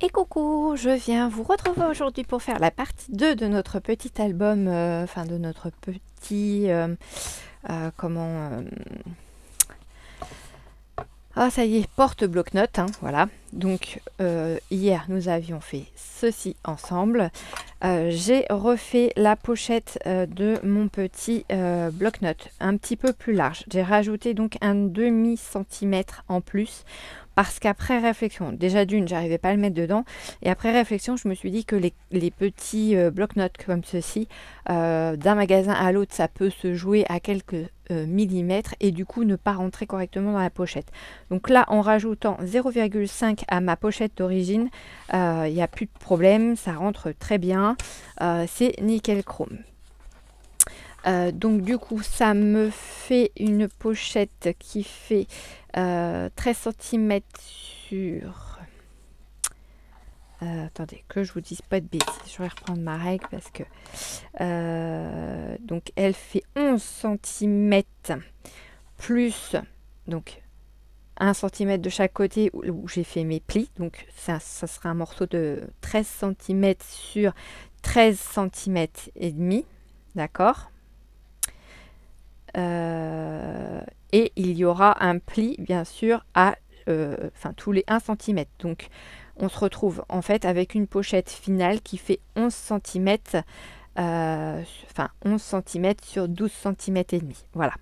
Et coucou, je viens vous retrouver aujourd'hui pour faire la partie 2 de notre petit album, enfin de notre petit, comment, ah ça y est, porte bloc-notes, hein, voilà. Donc hier nous avions fait ceci ensemble. J'ai refait la pochette de mon petit bloc-notes un petit peu plus large. J'ai rajouté donc un demi-centimètre en plus parce qu'après réflexion, déjà d'une, j'arrivais pas à le mettre dedans, et après réflexion, je me suis dit que les petits bloc-notes comme ceci, d'un magasin à l'autre, ça peut se jouer à quelques millimètres et du coup ne pas rentrer correctement dans la pochette. Donc là, en rajoutant 0,5 à ma pochette d'origine, il n'y a plus de problème, ça rentre très bien, c'est nickel chrome. Donc du coup ça me fait une pochette qui fait 13 cm sur... attendez que je vous dise pas de bêtises, je vais reprendre ma règle parce que... donc elle fait 11 cm plus... donc 1 cm de chaque côté où j'ai fait mes plis. Donc ça sera un morceau de 13 cm sur 13 cm et demi. D'accord. Et il y aura un pli bien sûr à tous les 1 cm. Donc on se retrouve en fait avec une pochette finale qui fait 11 cm, 11 cm sur 12 cm et demi. Voilà.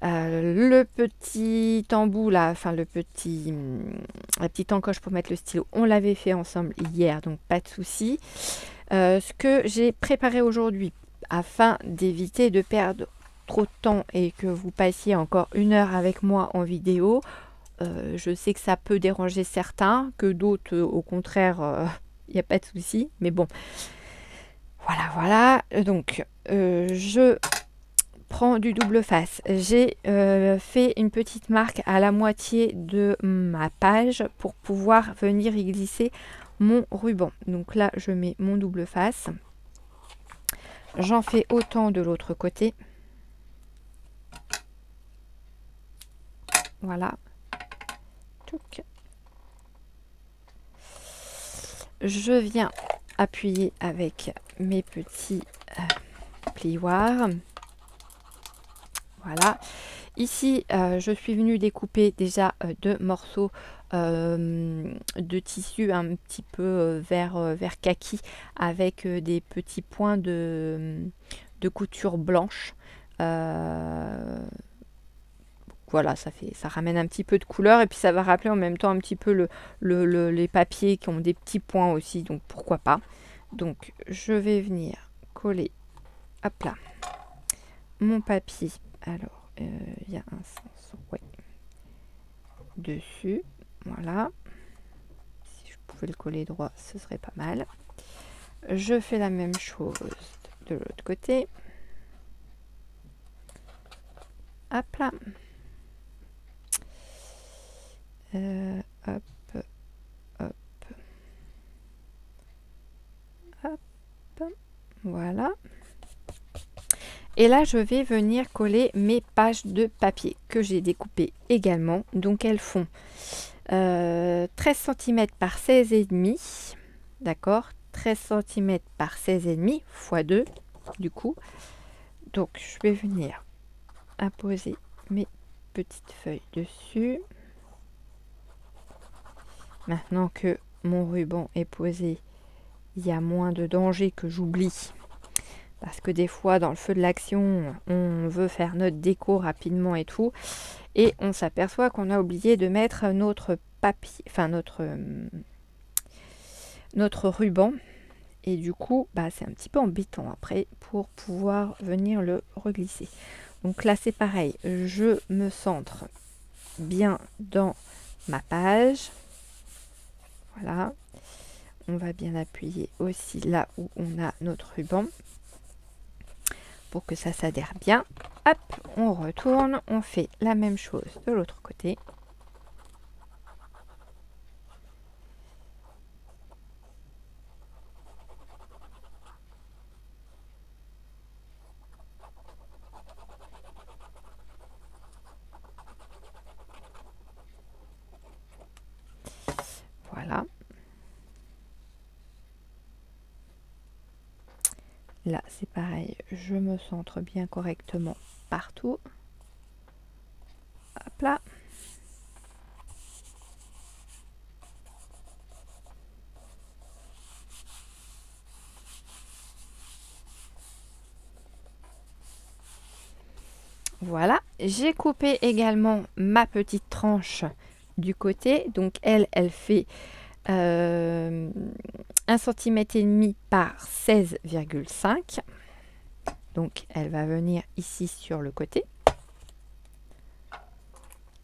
Le petit embout là, la petite encoche pour mettre le stylo, on l'avait fait ensemble hier, donc pas de souci. Ce que j'ai préparé aujourd'hui afin d'éviter de perdre trop de temps et que vous passiez encore 1 heure avec moi en vidéo, je sais que ça peut déranger certains, que d'autres au contraire il n'y a pas de souci, mais bon voilà. Donc je prends du double face. J'ai fait une petite marque à la moitié de ma page pour pouvoir venir y glisser mon ruban. Donc là je mets mon double face, j'en fais autant de l'autre côté. Voilà. Je viens appuyer avec mes petits plioirs. Voilà. Ici, je suis venue découper déjà 2 morceaux de tissu un petit peu vert kaki avec des petits points de couture blanche. Voilà, ça ramène un petit peu de couleur et puis ça va rappeler en même temps un petit peu les papiers qui ont des petits points aussi, donc pourquoi pas. Donc je vais venir coller, hop là, mon papier. Alors, il y a un sens, ouais, dessus, voilà. Si je pouvais le coller droit, ce serait pas mal. Je fais la même chose de l'autre côté. Hop là. Hop, hop, hop, voilà. Et là, je vais venir coller mes pages de papier que j'ai découpées également. Donc, elles font 13 cm par 16,5. D'accord, 13 cm par 16,5 x 2 du coup. Donc, je vais venir apposer mes petites feuilles dessus. Maintenant que mon ruban est posé, il y a moins de danger que j'oublie. Parce que des fois, dans le feu de l'action, on veut faire notre déco rapidement et tout. Et on s'aperçoit qu'on a oublié de mettre notre papier, notre ruban. Et du coup, c'est un petit peu embêtant après pour pouvoir venir le reglisser. Donc là, c'est pareil. Je me centre bien dans ma page. Voilà. On va bien appuyer aussi là où on a notre ruban pour que ça s'adhère bien. Hop, on retourne, on fait la même chose de l'autre côté. Voilà. Là, c'est pareil, je me centre bien correctement partout. Hop là. Voilà, j'ai coupé également ma petite tranche du côté. Donc elle fait 1,5 cm par 16,5. Donc elle va venir ici sur le côté.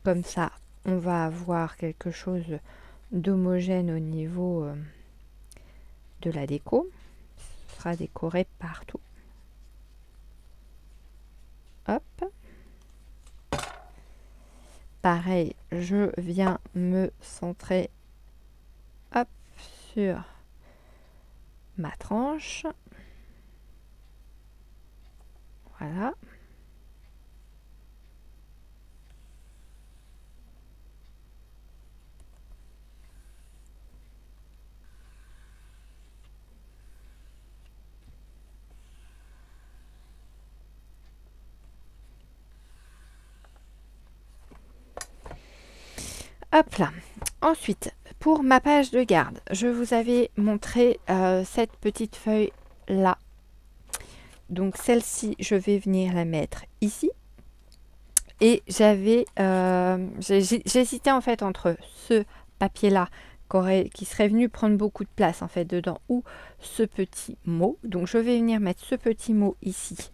Comme ça, on va avoir quelque chose d'homogène au niveau de la déco. Ce sera décoré partout. Hop. Pareil, je viens me centrer hop, sur ma tranche. Voilà. Hop là. Ensuite, pour ma page de garde, je vous avais montré cette petite feuille là. Donc celle-ci, je vais venir la mettre ici. Et j'hésitais en fait entre ce papier là qui serait venu prendre beaucoup de place en fait dedans ou ce petit mot. Donc je vais venir mettre ce petit mot ici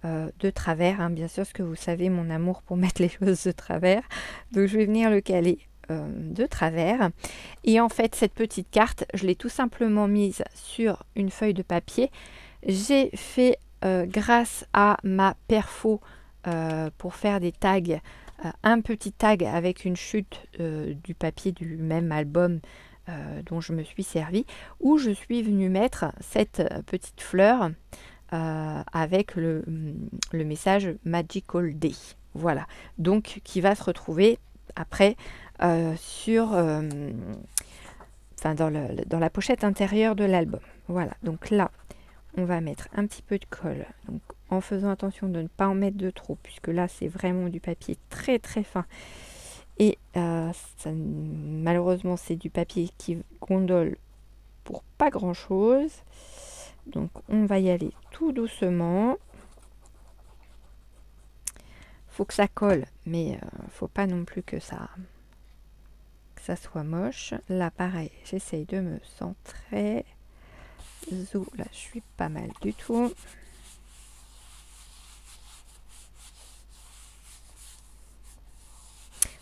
de travers, hein, bien sûr, parce que vous savez mon amour pour mettre les choses de travers. Donc je vais venir le caler de travers. Et en fait cette petite carte, je l'ai tout simplement mise sur une feuille de papier. J'ai fait grâce à ma perfo pour faire des tags, un petit tag avec une chute du papier du même album dont je me suis servi, où je suis venue mettre cette petite fleur avec le message Magical Day. Voilà, donc qui va se retrouver après sur dans la pochette intérieure de l'album. Voilà, donc là on va mettre un petit peu de colle, donc en faisant attention de ne pas en mettre de trop, puisque là c'est vraiment du papier très très fin et malheureusement c'est du papier qui gondole pour pas grand chose. Donc on va y aller tout doucement. Faut que ça colle, mais faut pas non plus que ça soit moche. Là pareil, j'essaye de me centrer. Zou, là je suis pas mal du tout.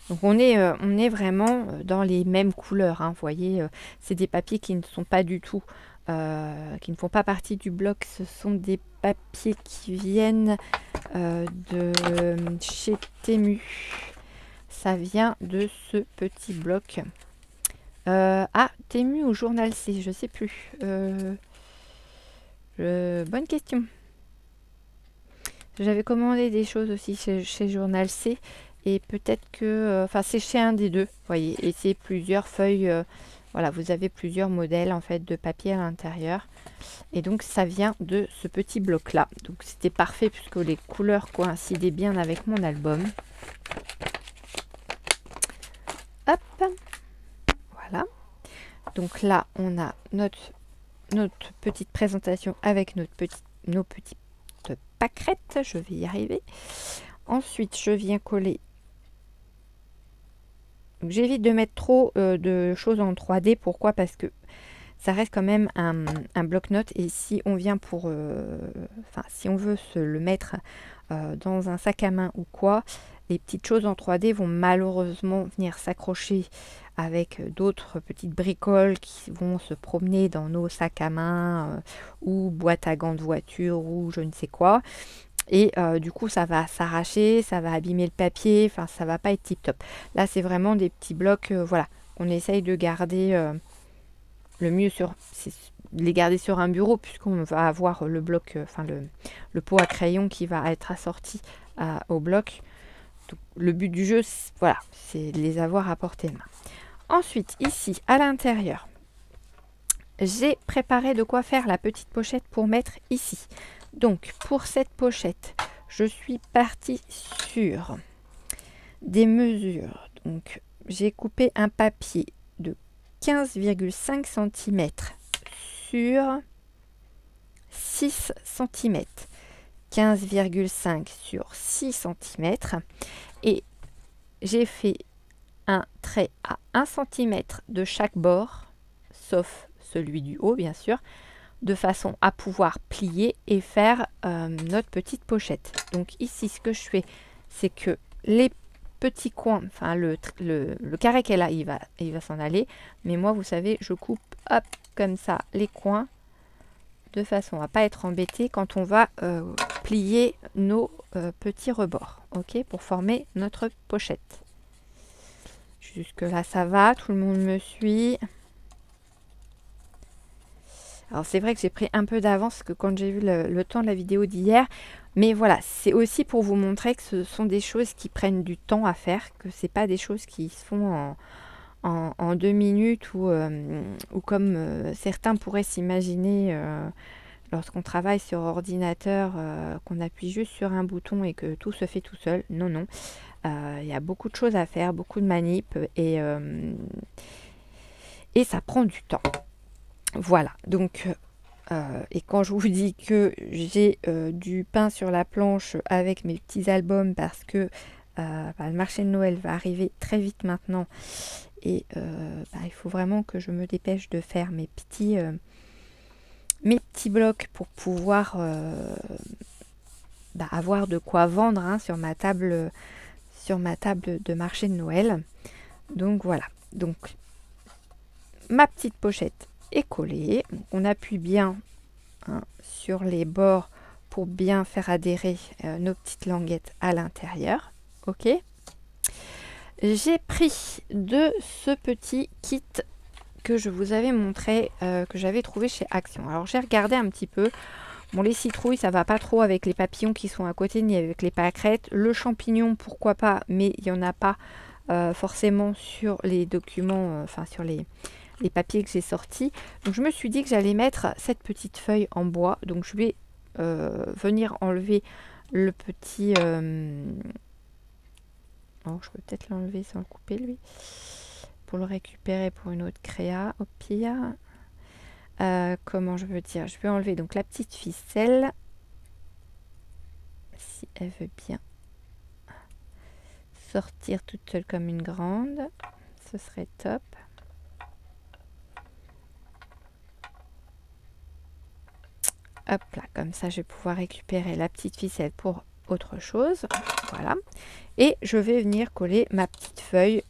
Donc on est vraiment dans les mêmes couleurs, hein. Vous voyez, c'est des papiers qui ne sont pas du tout, qui ne font pas partie du bloc. Ce sont des papiers qui viennent de chez Temu. Ça vient de ce petit bloc. Temu ou Journal C, je sais plus. Bonne question. J'avais commandé des choses aussi chez Journal C. Et peut-être que... Enfin, c'est chez un des deux, vous voyez. Et c'est plusieurs feuilles... voilà, vous avez plusieurs modèles, en fait, de papier à l'intérieur. Et donc, ça vient de ce petit bloc-là. Donc, c'était parfait puisque les couleurs coïncidaient bien avec mon album. Hop. Voilà. Donc là, on a notre petite présentation avec nos petites pâquerettes. Je vais y arriver. Ensuite, je viens coller. J'évite de mettre trop de choses en 3D. Pourquoi? Parce que ça reste quand même un bloc-notes. Et si on vient si on veut se le mettre dans un sac à main ou quoi, les petites choses en 3D vont malheureusement venir s'accrocher avec d'autres petites bricoles qui vont se promener dans nos sacs à main ou boîtes à gants de voiture ou je ne sais quoi. Et du coup ça va s'arracher, ça va abîmer le papier, enfin ça va pas être tip top. Là c'est vraiment des petits blocs, voilà, qu'on essaye de garder le mieux les garder sur un bureau, puisqu'on va avoir le bloc, le pot à crayon qui va être assorti au bloc. Donc, le but du jeu, voilà, c'est de les avoir à portée de main. Ensuite, ici, à l'intérieur, j'ai préparé de quoi faire la petite pochette pour mettre ici. Donc pour cette pochette, je suis partie sur des mesures. Donc j'ai coupé un papier de 15,5 cm sur 6 cm. 15,5 sur 6 cm. Et j'ai fait un trait à 1 cm de chaque bord, sauf celui du haut bien sûr, de façon à pouvoir plier et faire notre petite pochette. Donc ici ce que je fais, c'est que les petits coins, enfin le carré qu'elle a, il va s'en aller, mais moi vous savez, je coupe hop comme ça les coins de façon à pas être embêté quand on va plier nos petits rebords, ok, pour former notre pochette. Jusque là ça va, tout le monde me suit. Alors c'est vrai que j'ai pris un peu d'avance que quand j'ai vu le temps de la vidéo d'hier, mais voilà, c'est aussi pour vous montrer que ce sont des choses qui prennent du temps à faire, que c'est pas des choses qui se font en 2 minutes ou comme certains pourraient s'imaginer lorsqu'on travaille sur ordinateur, qu'on appuie juste sur un bouton et que tout se fait tout seul. Non, non. Il y a beaucoup de choses à faire, beaucoup de manip et ça prend du temps. Voilà, donc, et quand je vous dis que j'ai du pain sur la planche avec mes petits albums parce que le marché de Noël va arriver très vite maintenant et il faut vraiment que je me dépêche de faire mes petits blocs pour pouvoir avoir de quoi vendre hein, sur ma table de marché de Noël. Donc voilà, donc ma petite pochette est collée. On appuie bien hein, sur les bords pour bien faire adhérer nos petites languettes à l'intérieur. Ok. J'ai pris de ce petit kit que je vous avais montré, que j'avais trouvé chez Action. Alors j'ai regardé un petit peu. Bon, les citrouilles, ça va pas trop avec les papillons qui sont à côté, ni avec les pâquerettes. Le champignon, pourquoi pas, mais il n'y en a pas forcément sur les documents, enfin sur les papiers que j'ai sortis. Donc je me suis dit que j'allais mettre cette petite feuille en bois. Donc je vais venir enlever le petit... Oh, je peux peut-être l'enlever sans le couper lui. Pour le récupérer pour une autre créa au pire. Comment je veux dire, je vais enlever donc la petite ficelle si elle veut bien sortir toute seule comme une grande, ce serait top. Hop là, comme ça je vais pouvoir récupérer la petite ficelle pour autre chose. Voilà, et je vais venir coller ma petite feuille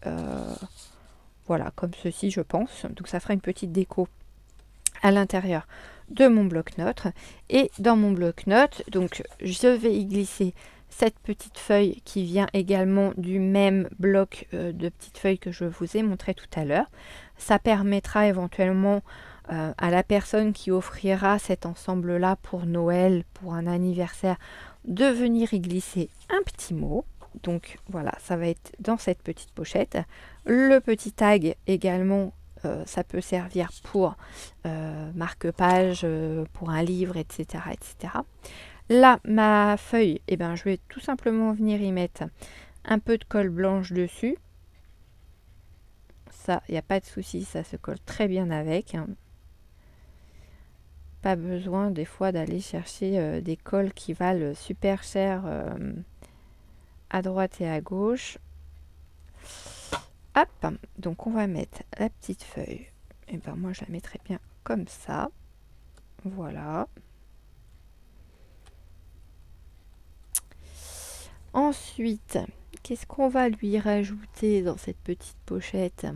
voilà comme ceci je pense. Donc ça fera une petite déco à l'intérieur de mon bloc-notes. Et dans mon bloc-notes, donc je vais y glisser cette petite feuille qui vient également du même bloc de petites feuilles que je vous ai montré tout à l'heure. Ça permettra éventuellement à la personne qui offrira cet ensemble là pour Noël, pour un anniversaire, de venir y glisser un petit mot. Donc voilà, ça va être dans cette petite pochette. Le petit tag également, ça peut servir pour marque-page, pour un livre, etc., etc. Là, ma feuille, eh ben, je vais tout simplement venir y mettre un peu de colle blanche dessus. Ça, il n'y a pas de souci, ça se colle très bien avec. Hein. Pas besoin des fois d'aller chercher des colles qui valent super cher à droite et à gauche. Hop, donc on va mettre la petite feuille. Et ben moi je la mettrai bien comme ça. Voilà. Ensuite, qu'est-ce qu'on va lui rajouter dans cette petite pochette ?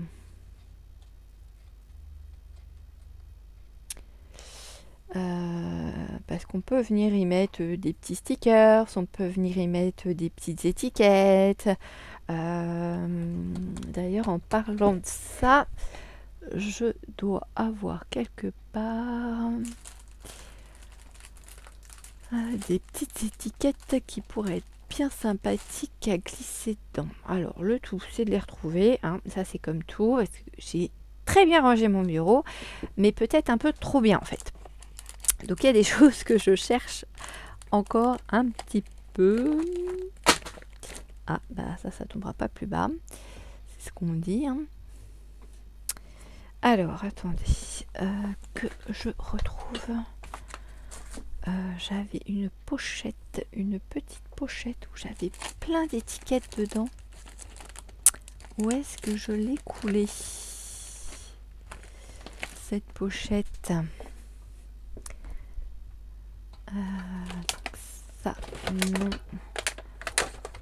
Parce qu'on peut venir y mettre des petits stickers, on peut venir y mettre des petites étiquettes. D'ailleurs, en parlant de ça, je dois avoir quelque part des petites étiquettes qui pourraient être bien sympathiques à glisser dedans. Alors, le tout, c'est de les retrouver. Hein. Ça, c'est comme tout. Parce que j'ai très bien rangé mon bureau, mais peut-être un peu trop bien en fait. Donc il y a des choses que je cherche encore un petit peu. Ah bah ça tombera pas plus bas. C'est ce qu'on dit. Hein. Alors attendez, que je retrouve. J'avais une pochette, une petite pochette où j'avais plein d'étiquettes dedans. Où est-ce que je l'ai coulée, cette pochette? Donc ça, non.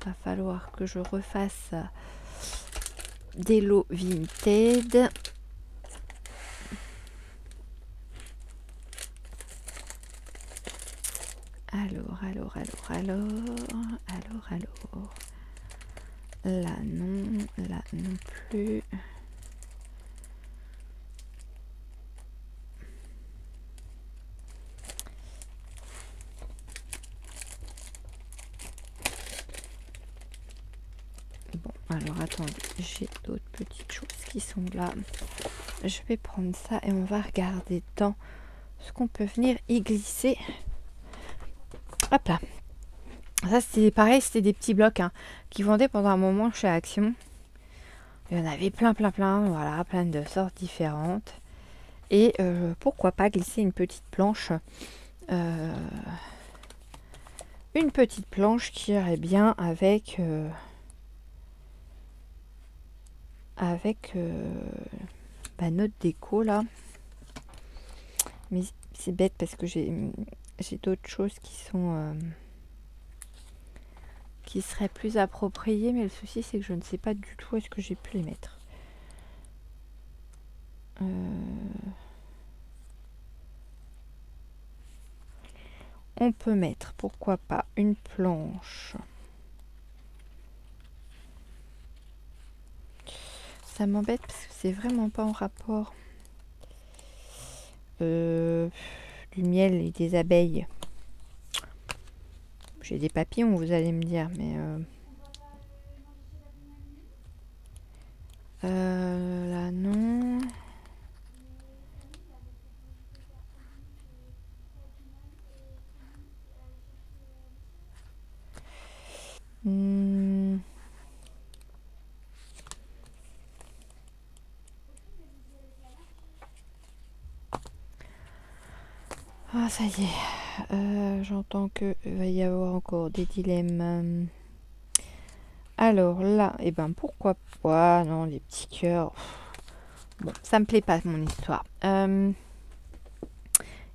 Va falloir que je refasse des lots Vinted. Alors. Là non plus. Bon, alors attendez, j'ai d'autres petites choses qui sont là. Je vais prendre ça et on va regarder dans ce qu'on peut venir y glisser. Hop là. Ça c'était pareil, c'était des petits blocs hein, qui vendaient pendant un moment chez Action. Il y en avait plein, voilà, plein de sortes différentes. Et pourquoi pas glisser une petite planche. Une petite planche qui irait bien avec notre déco là. Mais c'est bête parce que j'ai d'autres choses qui sont qui seraient plus appropriées, mais le souci c'est que je ne sais pas du tout où est-ce que j'ai pu les mettre. On peut mettre, pourquoi pas, une planche. Ça m'embête parce que c'est vraiment pas en rapport. Du miel et des abeilles. J'ai des papillons, vous allez me dire, mais là non. Ah, ça y est. J'entends qu'il va y avoir encore des dilemmes. Alors là, et ben pourquoi pas, non, les petits cœurs. Bon, ça me plaît pas mon histoire.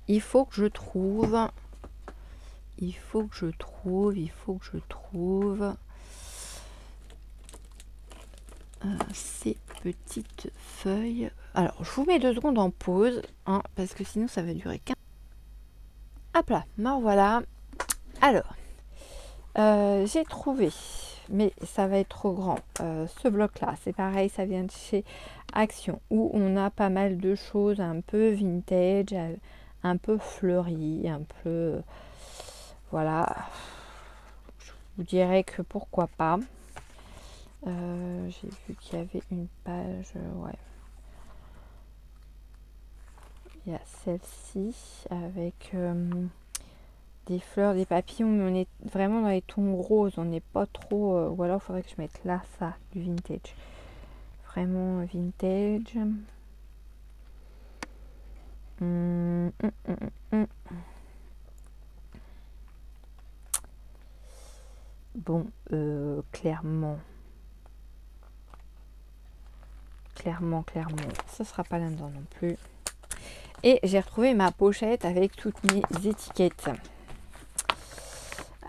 Il faut que je trouve. Ces petites feuilles. Alors, je vous mets 2 secondes en pause, hein, parce que sinon ça va durer 15. Hop là, me voilà. Alors, j'ai trouvé, mais ça va être trop grand. Ce bloc-là, c'est pareil, ça vient de chez Action, où on a pas mal de choses un peu vintage, un peu fleuries, un peu... Voilà. Je vous dirais que pourquoi pas. J'ai vu qu'il y avait une page, ouais. Il y a celle-ci avec des fleurs, des papillons, mais on est vraiment dans les tons roses, on n'est pas trop... ou alors il faudrait que je mette là, ça, du vintage. Vraiment vintage. Bon, clairement, ça sera pas là-dedans non plus. Et j'ai retrouvé ma pochette avec toutes mes étiquettes.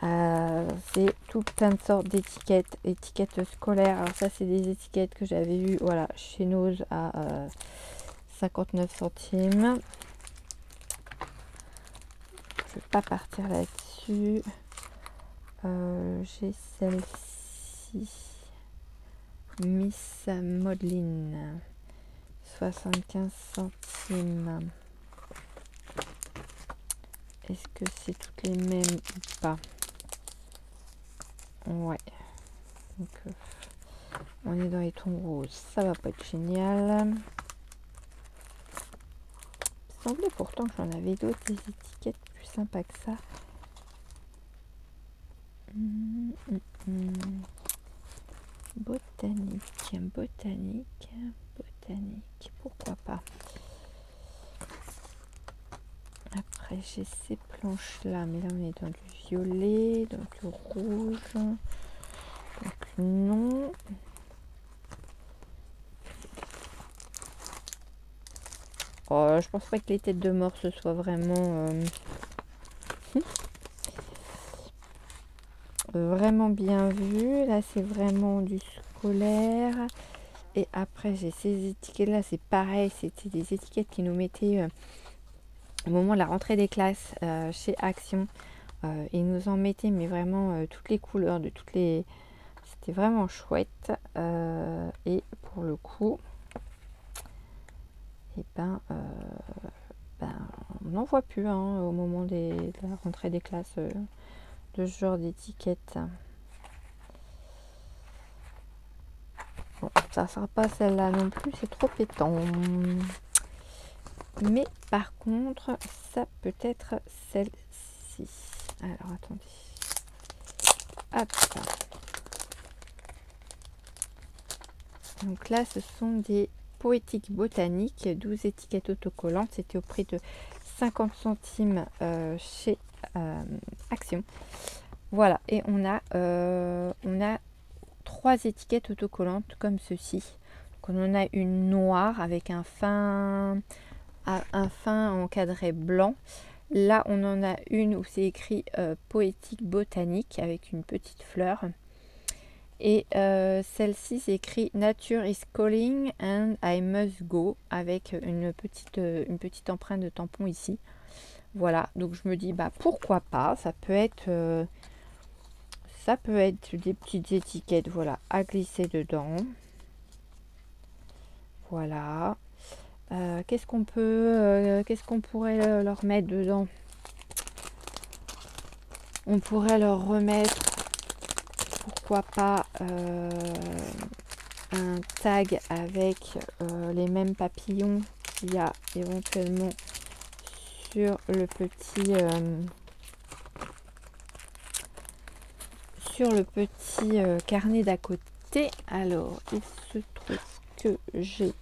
C'est tout plein de sortes d'étiquettes, étiquettes scolaires. Alors ça c'est des étiquettes que j'avais vues, voilà, chez Nose à 59 centimes. Je vais pas partir là-dessus. J'ai celle-ci, Miss Modeline, 75 centimes. Est-ce que c'est toutes les mêmes ou pas? Ouais. Donc, on est dans les tons roses. Ça va pas être génial. Il semblait pourtant que j'en avais d'autres, des étiquettes plus sympas que ça. Botanique, botanique, botanique, pourquoi pas. Après j'ai ces planches là, mais là on est dans du violet, dans du rouge, donc non. Oh, je pense pas que les têtes de mort ce soit vraiment vraiment bien vu. Là c'est vraiment du scolaire. Et après j'ai ces étiquettes là, c'est pareil, c'était des étiquettes qui nous mettaient au moment de la rentrée des classes chez Action. Ils nous en mettaient mais vraiment toutes les couleurs de toutes les... C'était vraiment chouette. Et pour le coup, et ben on n'en voit plus hein, au moment de la rentrée des classes de ce genre d'étiquette. Bon, ça ne sera pas celle-là non plus, c'est trop pétant. Mais par contre, ça peut être celle-ci. Alors attendez. Hop. Donc là, ce sont des poétiques botaniques, 12 étiquettes autocollantes. C'était au prix de 50 centimes chez Action. Voilà, et on a 3 étiquettes autocollantes comme ceci. Donc on en a une noire avec un fin encadré blanc. Là, on en a une où c'est écrit poétique botanique avec une petite fleur. Et celle-ci, c'est écrit Nature is calling and I must go avec une petite empreinte de tampon ici. Voilà, donc je me dis bah pourquoi pas, ça peut être des petites étiquettes, voilà, à glisser dedans. Voilà. Qu'est-ce qu'on pourrait leur mettre dedans? On pourrait leur remettre, pourquoi pas, un tag avec les mêmes papillons qu'il y a éventuellement sur le petit carnet d'à côté. Alors, il se trouve que j'ai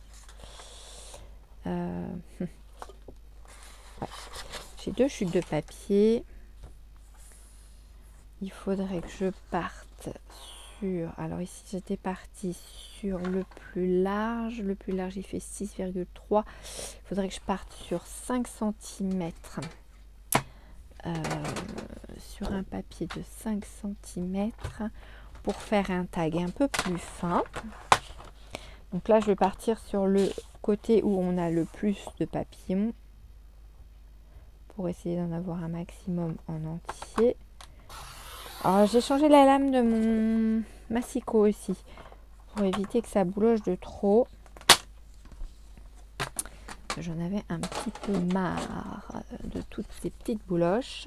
j'ai 2 chutes de papier. Il faudrait que je parte sur... Alors ici, j'étais partie sur le plus large. Le plus large, il fait 6,3. Il faudrait que je parte sur 5 cm. Sur un papier de 5 cm pour faire un tag un peu plus fin. Donc là, je vais partir sur le côté où on a le plus de papillons pour essayer d'en avoir un maximum en entier. Alors j'ai changé la lame de mon massicot aussi pour éviter que ça bouloche de trop. J'en avais un petit peu marre de toutes ces petites bouloches.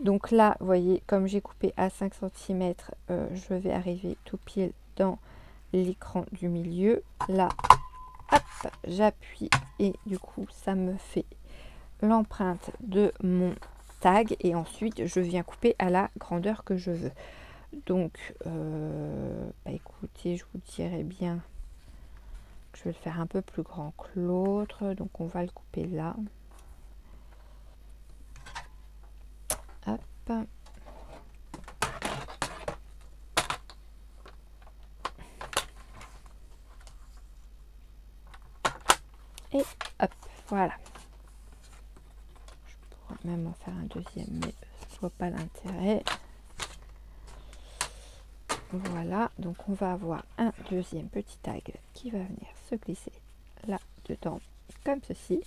Donc là, vous voyez, comme j'ai coupé à 5 cm, je vais arriver tout pile dans l'écran du milieu. Là, hop, j'appuie et du coup, ça me fait l'empreinte de mon tag. Et ensuite, je viens couper à la grandeur que je veux. Donc, bah écoutez, je vous dirais bien que je vais le faire un peu plus grand que l'autre. Donc, on va le couper là. Hop. Et hop, voilà. Je pourrais même en faire un deuxième, mais je vois pas l'intérêt. Voilà, donc on va avoir un deuxième petit tag qui va venir se glisser là dedans, comme ceci.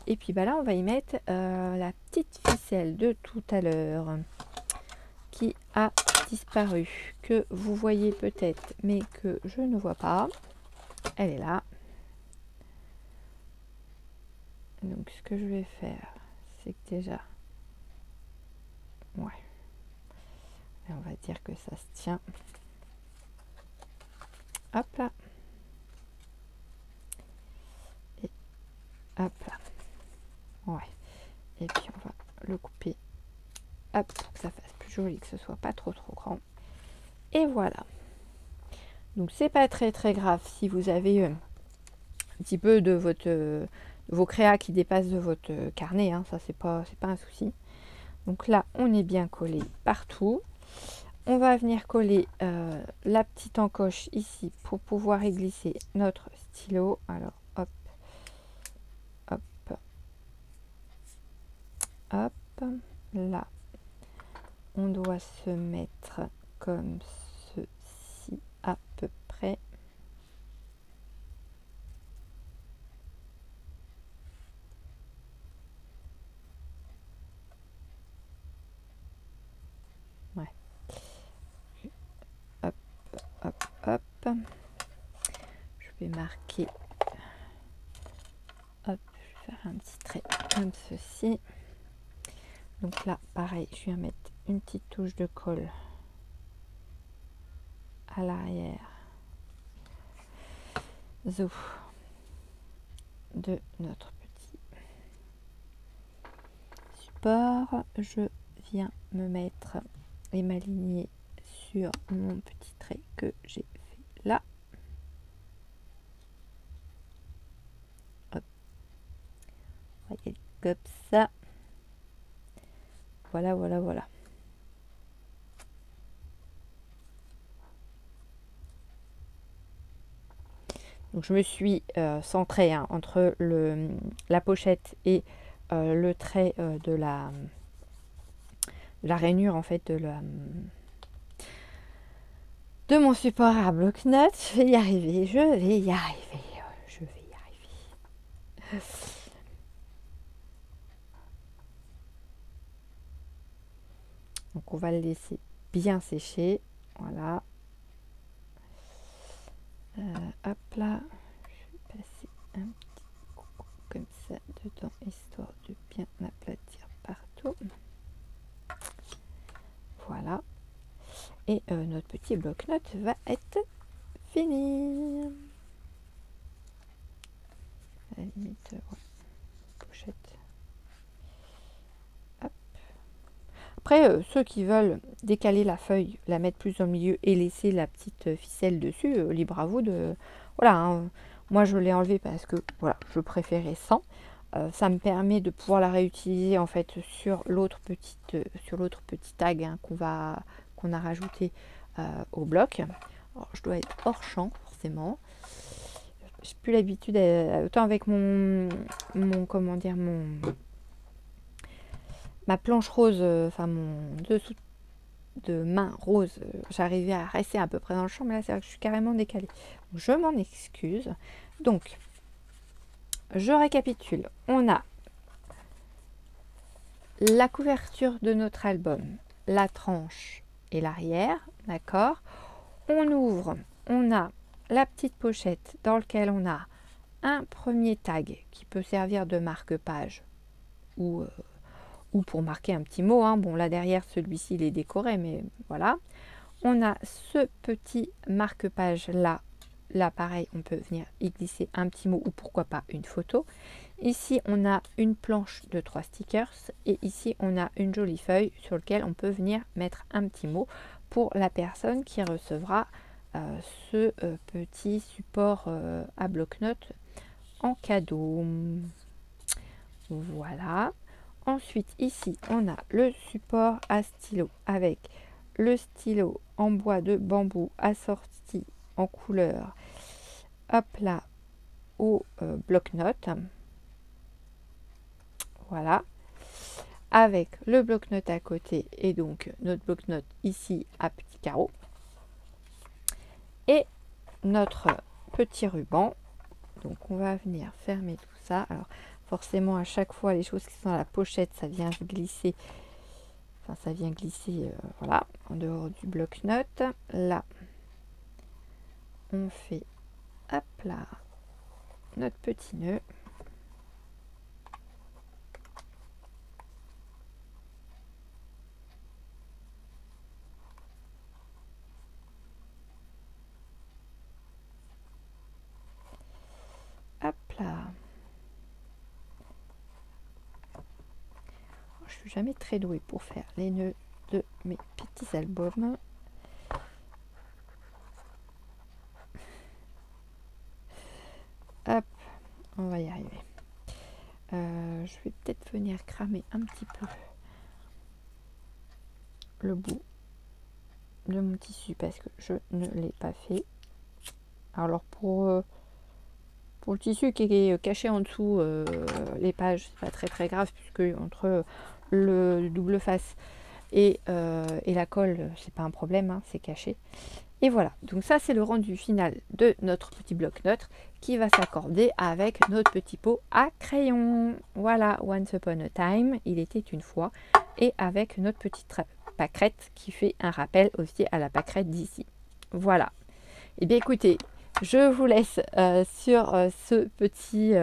Et puis bah là, on va y mettre la petite ficelle de tout à l'heure qui a disparu, que vous voyez peut-être, mais que je ne vois pas. Elle est là. Donc ce que je vais faire, c'est que déjà, ouais, et on va dire que ça se tient. Hop là. Et hop là. hop, pour que ça fasse plus joli, que ce soit pas trop grand. Et voilà. Donc c'est pas très grave si vous avez un petit peu de vos créas qui dépassent de votre carnet, hein, ça c'est pas un souci. Donc là on est bien collé partout. On va venir coller la petite encoche ici pour pouvoir y glisser notre stylo. Alors hop, hop, hop, là on doit se mettre comme ceci à peu près. Ouais. Hop, hop, hop. Je vais marquer. Hop, je vais faire un petit trait comme ceci. Donc là, pareil, je viens mettre une petite touche de colle à l'arrière de notre petit support. Je viens me mettre et m'aligner sur mon petit trait que j'ai fait là. Hop. On va y aller comme ça. Voilà, voilà, voilà. Donc je me suis centrée hein, entre la pochette et le trait de la rainure en fait de mon support à bloc-notes. Je vais y arriver, je vais y arriver, je vais y arriver. Donc on va le laisser bien sécher, voilà. Hop là, je vais passer un petit coup comme ça dedans, histoire de bien aplatir partout. Voilà. Et notre petit bloc-notes va être fini. À la limite, ouais. Pochette. Hop. Après, ceux qui veulent décaler la feuille, la mettre plus au milieu et laisser la petite ficelle dessus, libre à vous de... Voilà, hein. Moi je l'ai enlevé parce que voilà, je préférais sans. Ça me permet de pouvoir la réutiliser en fait sur l'autre petit tag hein, qu'on a rajouté au bloc. Alors, je dois être hors champ forcément. J'ai plus l'habitude, autant avec comment dire, ma planche rose, enfin mon dessous de main rose, j'arrivais à rester à peu près dans le champ, mais là c'est vrai que je suis carrément décalée. Je m'en excuse. Donc, je récapitule. On a la couverture de notre album, la tranche et l'arrière, d'accord. On ouvre, on a la petite pochette dans laquelle on a un premier tag qui peut servir de marque-page ou pour marquer un petit mot. Hein. Bon, là derrière, celui-ci, il est décoré, mais voilà. On a ce petit marque-page là. Là, pareil, on peut venir y glisser un petit mot ou pourquoi pas une photo. Ici, on a une planche de 3 stickers et ici, on a une jolie feuille sur laquelle on peut venir mettre un petit mot pour la personne qui recevra ce petit support à bloc-notes en cadeau. Voilà. Ensuite, ici, on a le support à stylo avec le stylo en bois de bambou assorti en couleur, hop là, au bloc-notes. Voilà. Avec le bloc-notes à côté et donc notre bloc-notes ici à petits carreaux. Et notre petit ruban. Donc, on va venir fermer tout ça. Alors, forcément, à chaque fois, les choses qui sont dans la pochette, ça vient glisser. Enfin, ça vient glisser, voilà, en dehors du bloc-notes. Là, on fait, hop là, notre petit nœud. Hop là. Je suis jamais très douée pour faire les nœuds de mes petits albums. Hop, on va y arriver. Je vais peut-être venir cramer un petit peu le bout de mon tissu parce que je ne l'ai pas fait. Alors pour le tissu qui est caché en dessous les pages, c'est pas très grave puisque entre le double face et la colle, c'est pas un problème, hein, c'est caché. Et voilà, donc ça c'est le rendu final de notre petit bloc-notes qui va s'accorder avec notre petit pot à crayon. Voilà, once upon a time, il était une fois, et avec notre petite pâquerette qui fait un rappel aussi à la pâquerette d'ici. Voilà. Et bien écoutez, je vous laisse sur ce petit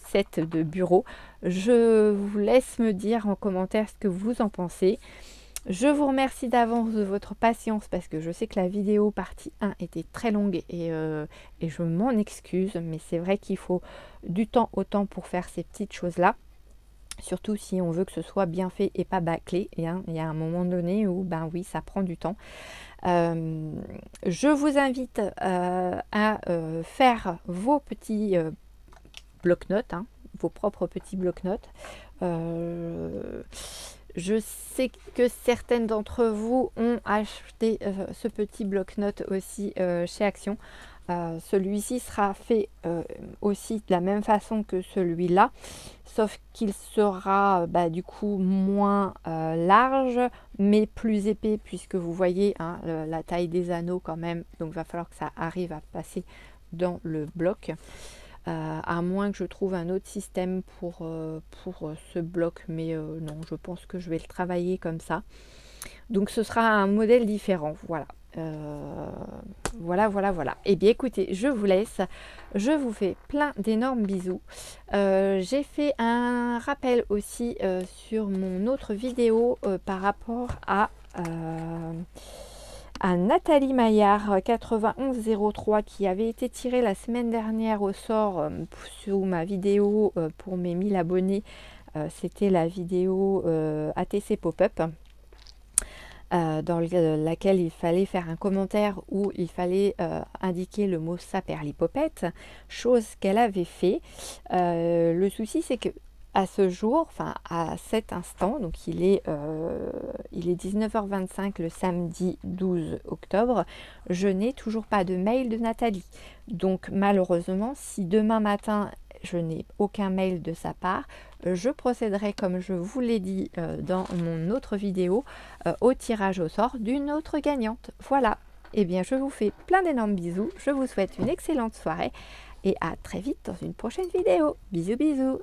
set de bureau. Je vous laisse me dire en commentaire ce que vous en pensez. Je vous remercie d'avance de votre patience parce que je sais que la vidéo partie 1 était très longue et je m'en excuse, mais c'est vrai qu'il faut du temps au temps pour faire ces petites choses-là. Surtout si on veut que ce soit bien fait et pas bâclé. Et hein, il y a un moment donné où, ben oui, ça prend du temps. Je vous invite à faire vos petits bloc-notes, hein, vos propres petits bloc-notes. Je sais que certaines d'entre vous ont acheté ce petit bloc-notes aussi chez Action. Celui-ci sera fait aussi de la même façon que celui-là, sauf qu'il sera du coup moins large, mais plus épais, puisque vous voyez hein, la taille des anneaux quand même, donc il va falloir que ça arrive à passer dans le bloc. À moins que je trouve un autre système pour ce bloc, mais non, je pense que je vais le travailler comme ça. Donc ce sera un modèle différent, voilà. Voilà. Et bien écoutez, je vous laisse, je vous fais plein d'énormes bisous. J'ai fait un rappel aussi sur mon autre vidéo par rapport à Nathalie Maillard 9103 qui avait été tirée la semaine dernière au sort sous ma vidéo pour mes 1000 abonnés. C'était la vidéo ATC Pop-up dans laquelle il fallait faire un commentaire où il fallait indiquer le mot saperlipopette, chose qu'elle avait fait. Le souci c'est que à ce jour, enfin à cet instant, donc il est 19h25 le samedi 12 octobre, je n'ai toujours pas de mail de Nathalie. Donc malheureusement, si demain matin je n'ai aucun mail de sa part, je procéderai comme je vous l'ai dit dans mon autre vidéo au tirage au sort d'une autre gagnante. Voilà, et bien je vous fais plein d'énormes bisous, je vous souhaite une excellente soirée et à très vite dans une prochaine vidéo. Bisous bisous.